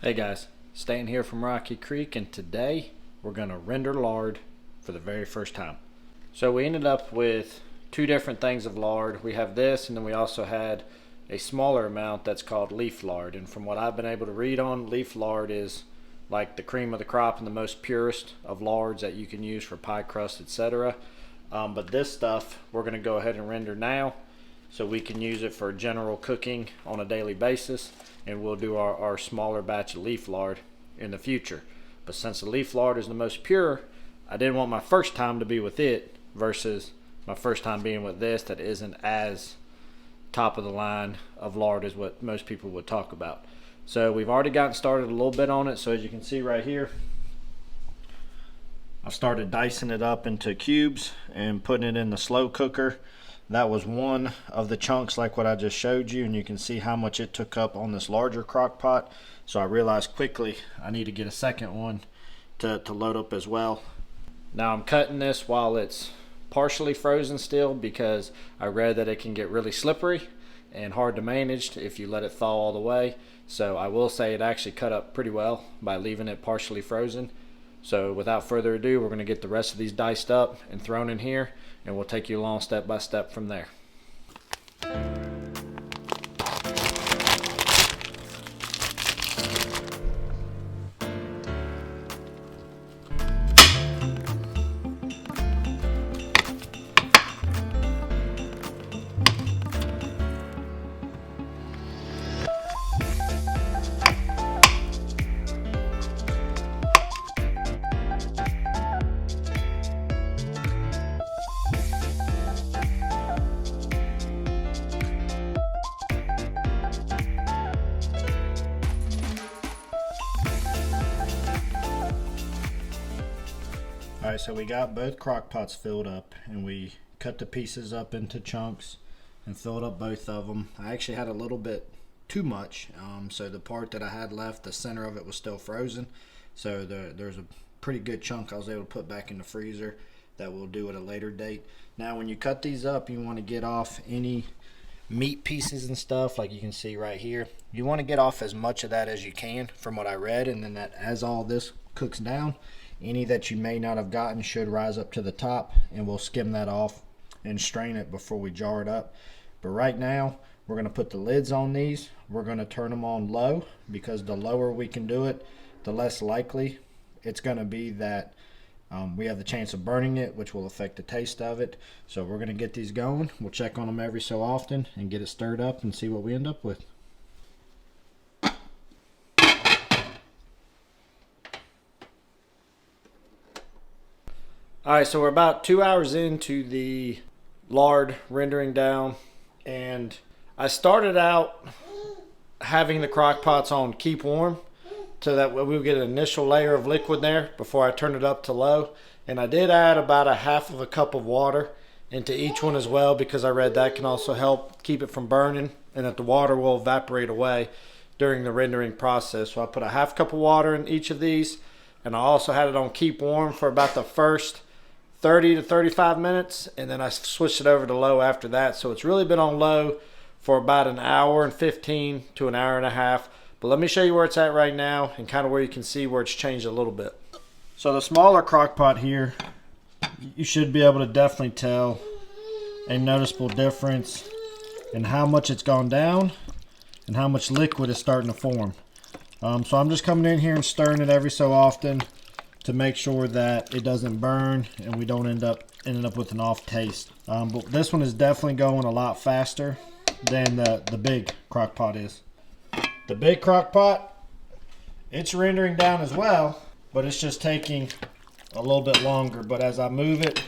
Hey guys, Stan here from Rocky Creek, and today we're going to render lard for the very first time. So we ended up with two different things of lard. We have this, and then we also had a smaller amount that's called leaf lard. And from what I've been able to read on, leaf lard is like the cream of the crop and the most purest of lards that you can use for pie crust, etc. But this stuff we're going to go ahead and render now, so we can use it for general cooking on a daily basis, and we'll do our smaller batch of leaf lard in the future. But since the leaf lard is the most pure, I didn't want my first time to be with it versus my first time being with this that isn't as top of the line of lard as what most people would talk about. So we've already gotten started a little bit on it. So as you can see right here, I started dicing it up into cubes and putting it in the slow cooker. That was one of the chunks like what I just showed you, and you can see how much it took up on this larger crock pot. So I realized quickly I need to get a second one to load up as well. Now I'm cutting this while it's partially frozen still, because I read that it can get really slippery and hard to manage if you let it thaw all the way. So I will say it actually cut up pretty well by leaving it partially frozen. So without further ado, we're going to get the rest of these diced up and thrown in here, and we'll take you along step by step from there. Alright, so we got both crock pots filled up, and we cut the pieces up into chunks and filled up both of them. I actually had a little bit too much, so the part that I had left, the center of it was still frozen. So there's a pretty good chunk I was able to put back in the freezer that we'll do at a later date. Now when you cut these up, you want to get off any meat pieces and stuff, like you can see right here. You want to get off as much of that as you can from what I read, and then that as all this cooks down, any that you may not have gotten should rise up to the top, and we'll skim that off and strain it before we jar it up. But right now we're going to put the lids on these. We're going to turn them on low, because the lower we can do it, the less likely it's going to be that we have the chance of burning it, which will affect the taste of it. So we're going to get these going. We'll check on them every so often and get it stirred up and see what we end up with. Alright, so we're about 2 hours into the lard rendering down, and I started out having the crock pots on keep warm so that we'll get an initial layer of liquid there before I turn it up to low. And I did add about a half of a cup of water into each one as well, because I read that can also help keep it from burning and that the water will evaporate away during the rendering process. So I put a half cup of water in each of these, and I also had it on keep warm for about the first 30 to 35 minutes, and then I switched it over to low after that. So it's really been on low for about an hour and 15 to an hour and a half. But let me show you where it's at right now, and kind of where you can see where it's changed a little bit. So the smaller crock pot here, you should be able to definitely tell a noticeable difference in how much it's gone down and how much liquid is starting to form. So I'm just coming in here and stirring it every so often to make sure that it doesn't burn and we don't end up with an off taste. But this one is definitely going a lot faster than the big crock pot is. The big crock pot, it's rendering down as well, but it's just taking a little bit longer. But as I move it,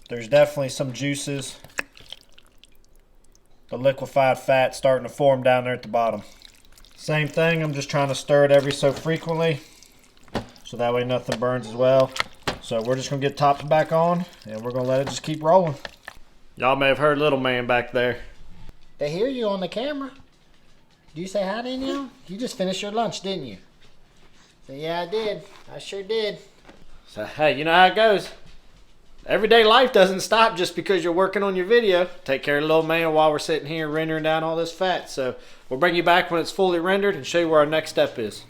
there's definitely some juices, the liquefied fat starting to form down there at the bottom. Same thing, I'm just trying to stir it every so frequently, so that way nothing burns as well. So we're just going to get top back on, and we're going to let it just keep rolling. Y'all may have heard little man back there. They hear you on the camera. Do you say hi to anyone? You just finished your lunch, didn't you? So yeah, I did. I sure did. So hey, you know how it goes. Everyday life doesn't stop just because you're working on your video. Take care of the little man while we're sitting here rendering down all this fat. So we'll bring you back when it's fully rendered and show you where our next step is.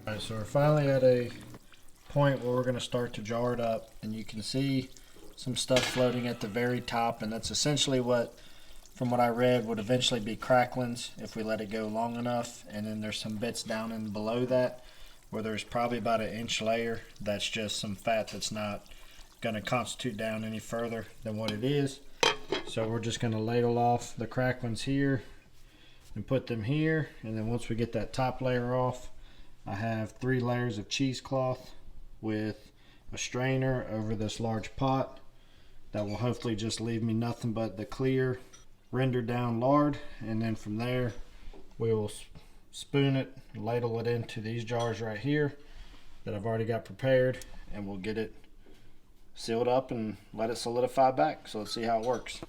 Alright, so we're finally at a point where we're going to start to jar it up, and you can see some stuff floating at the very top, and that's essentially what, from what I read, would eventually be cracklings if we let it go long enough. And then there's some bits down and below that where there's probably about an inch layer that's just some fat that's not going to constitute down any further than what it is. So we're just going to ladle off the cracklings here and put them here, and then once we get that top layer off, I have 3 layers of cheesecloth with a strainer over this large pot that will hopefully just leave me nothing but the clear rendered down lard. And then from there we will spoon it, ladle it into these jars right here that I've already got prepared, and we'll get it sealed up and let it solidify back. So let's see how it works.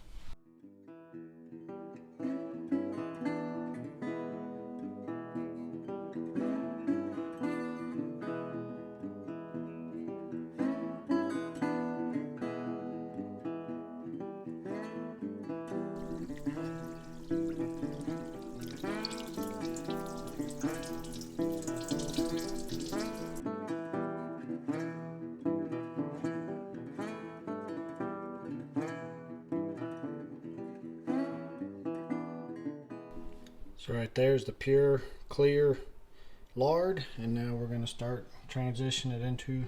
So right there's the pure clear lard, and now we're going to start transitioning it into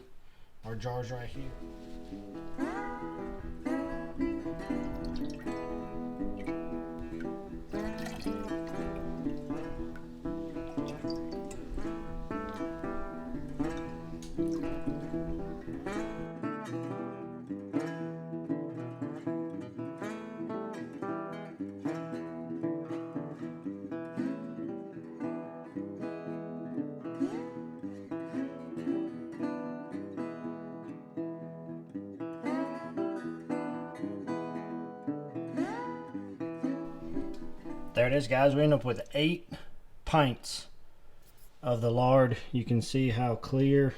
our jars right here. There it is, guys. We end up with 8 pints of the lard. You can see how clear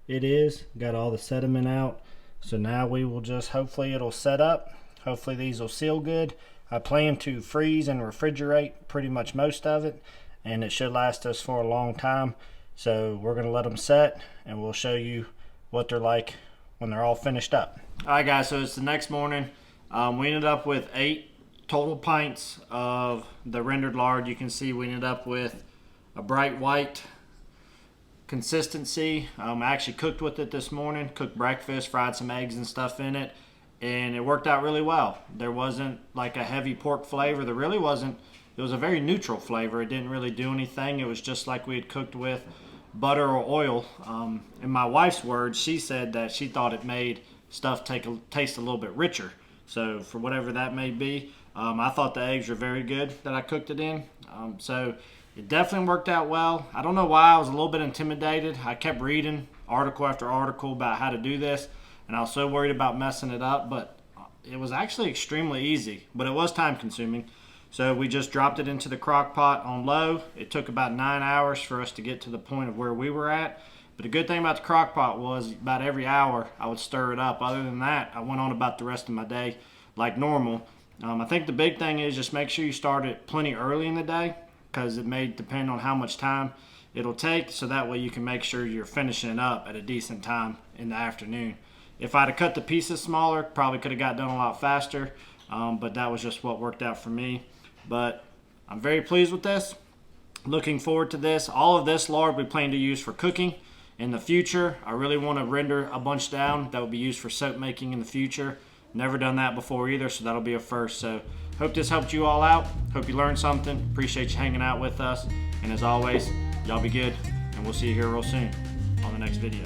it is. Got all the sediment out. So now we will just, hopefully it'll set up. Hopefully these will seal good. I plan to freeze and refrigerate pretty much most of it, and it should last us for a long time. So we're going to let them set, and we'll show you what they're like when they're all finished up. Alright guys, so it's the next morning. We ended up with 8 total pints of the rendered lard. You can see we ended up with a bright white consistency. I actually cooked with it this morning, cooked breakfast, fried some eggs and stuff in it, and it worked out really well. There wasn't like a heavy pork flavor. There really wasn't. It was a very neutral flavor. It didn't really do anything. It was just like we had cooked with butter or oil. In my wife's words, she said that she thought it made stuff taste a little bit richer. So for whatever that may be, I thought the eggs were very good that I cooked it in. So it definitely worked out well. I don't know why I was a little bit intimidated. I kept reading article after article about how to do this, and I was so worried about messing it up, but it was actually extremely easy, but it was time consuming. So we just dropped it into the crock pot on low. It took about 9 hours for us to get to the point of where we were at. But the good thing about the crock pot was about every hour I would stir it up. Other than that, I went on about the rest of my day like normal. I think the big thing is just make sure you start it plenty early in the day, because it may depend on how much time it'll take, so that way you can make sure you're finishing it up at a decent time in the afternoon. If I'd have cut the pieces smaller, probably could have got done a lot faster, but that was just what worked out for me. But I'm very pleased with this. Looking forward to this. All of this lard we plan to use for cooking in the future. I really want to render a bunch down that will be used for soap making in the future. Never done that before either, so that'll be a first. So hope this helped you all out. Hope you learned something. Appreciate you hanging out with us. And as always, y'all be good, and we'll see you here real soon on the next video.